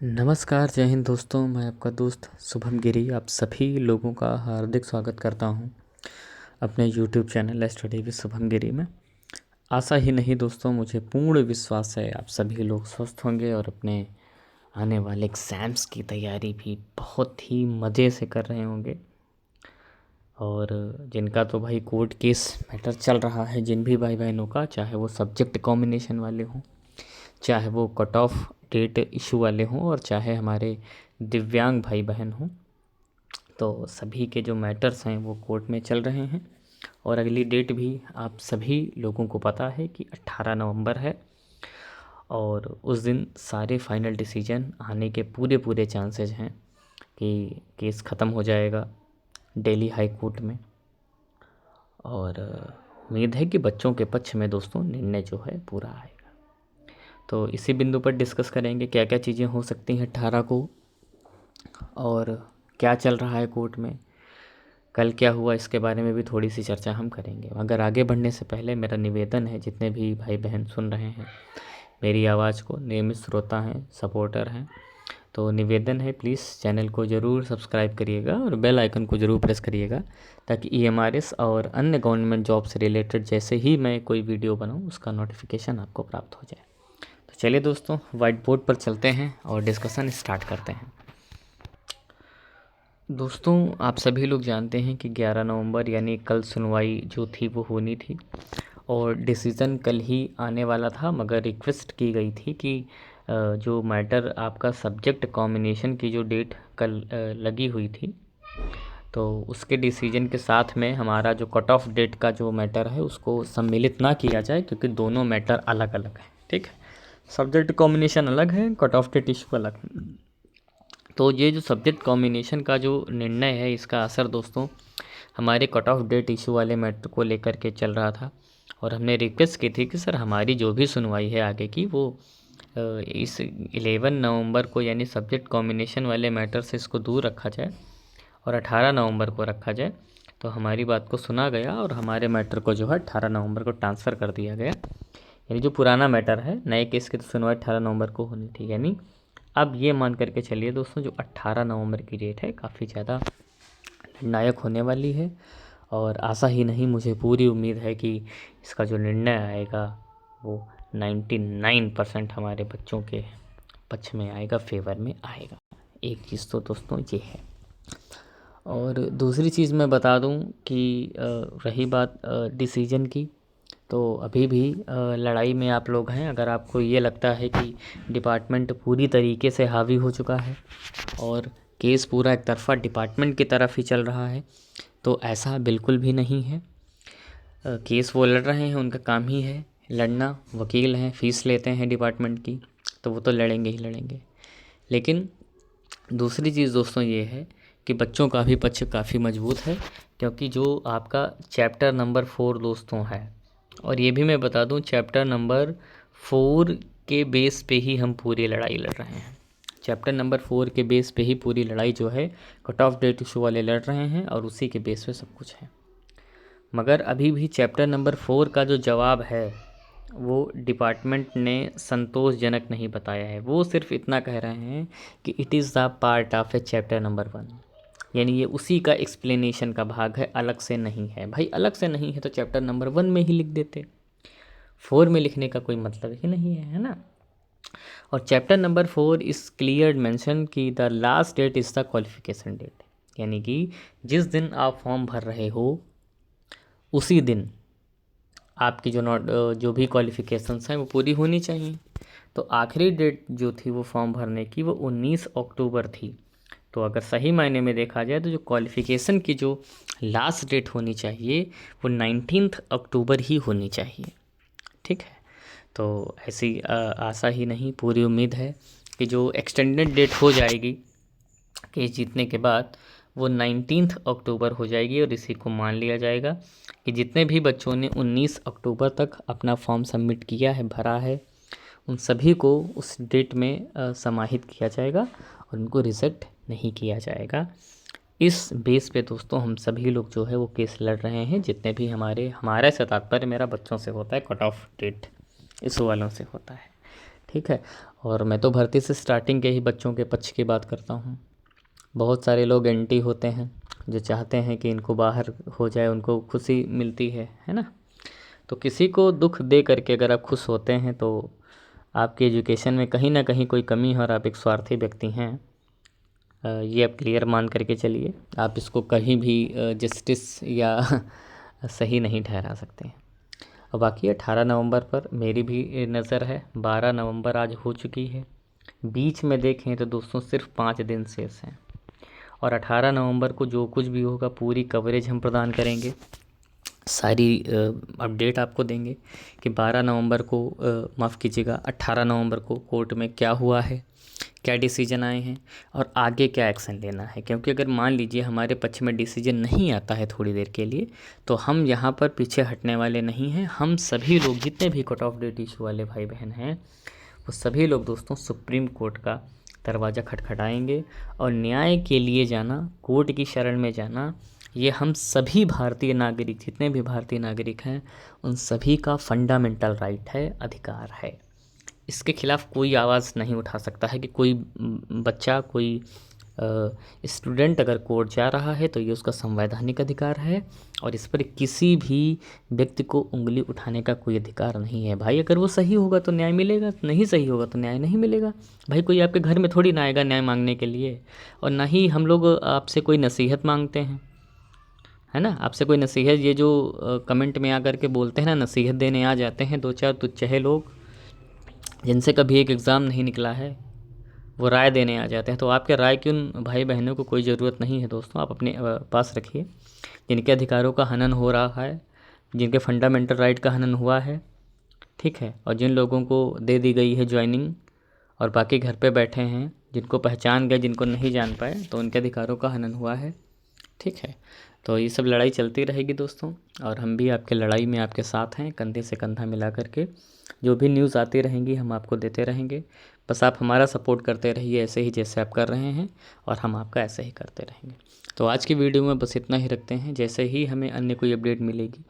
नमस्कार, जय हिंद दोस्तों। मैं आपका दोस्त शुभम गिरी आप सभी लोगों का हार्दिक स्वागत करता हूं अपने YouTube channel study with Shubham Giri में। आशा ही नहीं दोस्तों, मुझे पूर्ण विश्वास है आप सभी लोग स्वस्थ होंगे और अपने आने वाले एग्ज़ाम्स की तैयारी भी बहुत ही मज़े से कर रहे होंगे। और जिनका तो भाई कोर्ट केस मैटर चल रहा है, जिन भी भाई बहनों का, चाहे वो सब्जेक्ट कॉम्बिनेशन वाले हों, चाहे वो कट ऑफ डेट इशू वाले हों, और चाहे हमारे दिव्यांग भाई बहन हों, तो सभी के जो मैटर्स हैं वो कोर्ट में चल रहे हैं। और अगली डेट भी आप सभी लोगों को पता है कि 18 नवंबर है। और उस दिन सारे फाइनल डिसीजन आने के पूरे पूरे चांसेस हैं कि केस ख़त्म हो जाएगा दिल्ली हाई कोर्ट में। और उम्मीद है कि बच्चों के पक्ष में दोस्तों निर्णय जो है पूरा आएगा। तो इसी बिंदु पर डिस्कस करेंगे क्या क्या चीज़ें हो सकती हैं 18 को, और क्या चल रहा है कोर्ट में, कल क्या हुआ, इसके बारे में भी थोड़ी सी चर्चा हम करेंगे। मगर आगे बढ़ने से पहले मेरा निवेदन है, जितने भी भाई बहन सुन रहे हैं मेरी आवाज़ को, नियमित श्रोता हैं, सपोर्टर हैं, तो निवेदन है प्लीज़ चैनल को ज़रूर सब्सक्राइब करिएगा और बेल आइकन को ज़रूर प्रेस करिएगा, ताकि EMRS और अन्य गवर्नमेंट जॉब से रिलेटेड जैसे ही मैं कोई वीडियो बनाऊँ उसका नोटिफिकेशन आपको प्राप्त हो जाए। तो चलिए दोस्तों, वाइट बोर्ड पर चलते हैं और डिस्कशन स्टार्ट करते हैं। दोस्तों, आप सभी लोग जानते हैं कि 11 नवंबर यानी कल सुनवाई जो थी वो होनी थी, और डिसीज़न कल ही आने वाला था। मगर रिक्वेस्ट की गई थी कि जो मैटर आपका सब्जेक्ट कॉम्बिनेशन की जो डेट कल लगी हुई थी, तो उसके डिसीजन के साथ में हमारा जो कट ऑफ डेट का जो मैटर है उसको सम्मिलित ना किया जाए, क्योंकि दोनों मैटर अलग अलग हैं। ठीक है, सब्जेक्ट कॉम्बिनेशन अलग है, कट ऑफ डेट इशू अलग है। तो ये जो सब्जेक्ट कॉम्बिनेशन का जो निर्णय है, इसका असर दोस्तों हमारे कट ऑफ डेट इशू वाले मैटर को लेकर के चल रहा था। और हमने रिक्वेस्ट की थी कि सर हमारी जो भी सुनवाई है आगे की, वो इस 11 नवंबर को यानी सब्जेक्ट कॉम्बिनेशन वाले मैटर से इसको दूर रखा जाए और 18 नवंबर को रखा जाए। तो हमारी बात को सुना गया और हमारे मैटर को जो है 18 नवंबर को ट्रांसफ़र कर दिया गया। यानी जो पुराना मैटर है, नए केस की तो सुनवाई 18 नवंबर को होनी थी। यानी अब ये मान करके चलिए दोस्तों, जो 18 नवंबर की डेट है काफ़ी ज़्यादा निर्णायक होने वाली है। और आशा ही नहीं, मुझे पूरी उम्मीद है कि इसका जो निर्णय आएगा वो 99% हमारे बच्चों के पक्ष में आएगा, फेवर में आएगा। एक चीज़ तो दोस्तों ये है। और दूसरी चीज़ मैं बता दूं कि रही बात डिसीजन की, तो अभी भी लड़ाई में आप लोग हैं। अगर आपको ये लगता है कि डिपार्टमेंट पूरी तरीके से हावी हो चुका है और केस पूरा एक तरफा डिपार्टमेंट की तरफ ही चल रहा है, तो ऐसा बिल्कुल भी नहीं है। केस वो लड़ रहे हैं, उनका काम ही है लड़ना, वकील हैं, फ़ीस लेते हैं डिपार्टमेंट की, तो वो तो लड़ेंगे ही लड़ेंगे। लेकिन दूसरी चीज़ दोस्तों ये है कि बच्चों का भी पक्ष काफ़ी मजबूत है, क्योंकि जो आपका चैप्टर नंबर 4 दोस्तों है, और ये भी मैं बता दूं, चैप्टर नंबर 4 के बेस पे ही हम पूरी लड़ाई लड़ रहे हैं। चैप्टर नंबर 4 के बेस पे ही पूरी लड़ाई जो है कट ऑफ डेट इशू वाले लड़ रहे हैं, और उसी के बेस पे सब कुछ है। मगर अभी भी चैप्टर नंबर 4 का जो जवाब है वो डिपार्टमेंट ने संतोषजनक नहीं बताया है। वो सिर्फ इतना कह रहे हैं कि it is the part of A chapter number 1, यानी ये उसी का एक्सप्लेनेशन का भाग है, अलग से नहीं है। भाई अलग से नहीं है तो चैप्टर नंबर 1 में ही लिख देते, 4 में लिखने का कोई मतलब ही नहीं है ना। और chapter number 4 is clear mention कि the last date is the qualification date, यानी कि जिस दिन आप फॉर्म भर रहे हो उसी दिन आपकी जो भी क्वालिफ़िकेशंस हैं वो पूरी होनी चाहिए। तो आखिरी डेट जो थी वो फॉर्म भरने की, वो 19 अक्टूबर थी। तो अगर सही मायने में देखा जाए तो जो क्वालिफ़िकेशन की जो लास्ट डेट होनी चाहिए वो 19 अक्टूबर ही होनी चाहिए। ठीक है, तो ऐसी आशा ही नहीं, पूरी उम्मीद है कि जो एक्सटेंडेड डेट हो जाएगी केस जीतने के बाद, वो 19 अक्टूबर हो जाएगी। और इसी को मान लिया जाएगा कि जितने भी बच्चों ने 19 अक्टूबर तक अपना फॉर्म सबमिट किया है, भरा है, उन सभी को उस डेट में समाहित किया जाएगा और उनको रिजेक्ट नहीं किया जाएगा। इस बेस पे दोस्तों हम सभी लोग जो है वो केस लड़ रहे हैं, जितने भी हमारे से तात्पर्य मेरा बच्चों से होता है, कट ऑफ डेट इस वालों से होता है। ठीक है। और मैं तो भर्ती से स्टार्टिंग के ही बच्चों के पक्ष की बात करता हूँ। बहुत सारे लोग एंटी होते हैं जो चाहते हैं कि इनको बाहर हो जाए, उनको खुशी मिलती है ना। तो किसी को दुख दे करके अगर आप खुश होते हैं तो आपकी एजुकेशन में कहीं ना कहीं कोई कमी है और आप एक स्वार्थी व्यक्ति हैं। ये आप क्लियर मान करके चलिए, आप इसको कहीं भी जस्टिस या सही नहीं ठहरा सकते हैं। और बाकी 18 नवंबर पर मेरी भी नज़र है। 12 नवंबर आज हो चुकी है, बीच में देखें तो दोस्तों सिर्फ 5 दिन शेष हैं। और 18 नवंबर को जो कुछ भी होगा पूरी कवरेज हम प्रदान करेंगे, सारी अपडेट आपको देंगे कि 12 नवंबर को माफ़ कीजिएगा 18 नवंबर को कोर्ट में क्या हुआ है, क्या डिसीजन आए हैं और आगे क्या एक्शन लेना है। क्योंकि अगर मान लीजिए हमारे पक्ष में डिसीजन नहीं आता है थोड़ी देर के लिए, तो हम यहाँ पर पीछे हटने वाले नहीं हैं। हम सभी लोग जितने भी कट ऑफ डेट इशू वाले भाई बहन हैं वो सभी लोग दोस्तों सुप्रीम कोर्ट का दरवाज़ा खटखटाएंगे। और न्याय के लिए जाना, कोर्ट की शरण में जाना, ये हम सभी भारतीय नागरिक, जितने भी भारतीय नागरिक हैं उन सभी का फंडामेंटल राइट है, अधिकार है। इसके खिलाफ़ कोई आवाज़ नहीं उठा सकता है कि कोई बच्चा, कोई स्टूडेंट अगर कोर्ट जा रहा है तो ये उसका संवैधानिक अधिकार है और इस पर किसी भी व्यक्ति को उंगली उठाने का कोई अधिकार नहीं है। भाई अगर वो सही होगा तो न्याय मिलेगा, नहीं सही होगा तो न्याय नहीं मिलेगा। भाई कोई आपके घर में थोड़ी ना आएगा न्याय मांगने के लिए, और ना ही हम लोग आपसे कोई नसीहत मांगते हैं, है ना। आपसे कोई नसीहत, ये जो कमेंट में आकर के बोलते हैं ना, नसीहत देने आ जाते हैं 2-4 तुच्छे लोग जिनसे कभी एक एग्ज़ाम नहीं निकला है, वो राय देने आ जाते हैं। तो आपके राय की उन भाई बहनों को कोई ज़रूरत नहीं है दोस्तों, आप अपने पास रखिए। जिनके अधिकारों का हनन हो रहा है, जिनके फंडामेंटल राइट का हनन हुआ है, ठीक है, और जिन लोगों को दे दी गई है ज्वाइनिंग और बाकी घर पे बैठे हैं, जिनको पहचान गए, जिनको नहीं जान पाए, तो उनके अधिकारों का हनन हुआ है, ठीक है। तो ये सब लड़ाई चलती रहेगी दोस्तों, और हम भी आपके लड़ाई में आपके साथ हैं, कंधे से कंधा मिला करके। जो भी न्यूज़ आती रहेंगी हम आपको देते रहेंगे। बस आप हमारा सपोर्ट करते रहिए ऐसे ही जैसे आप कर रहे हैं, और हम आपका ऐसे ही करते रहेंगे। तो आज की वीडियो में बस इतना ही रखते हैं। जैसे ही हमें अन्य कोई अपडेट मिलेगी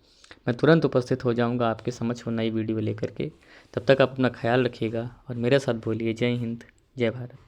मैं तुरंत उपस्थित हो जाऊंगा आपके समक्ष वो नई वीडियो लेकर के। तब तक आप अपना ख्याल रखिएगा और मेरे साथ बोलिए जय हिंद, जय भारत।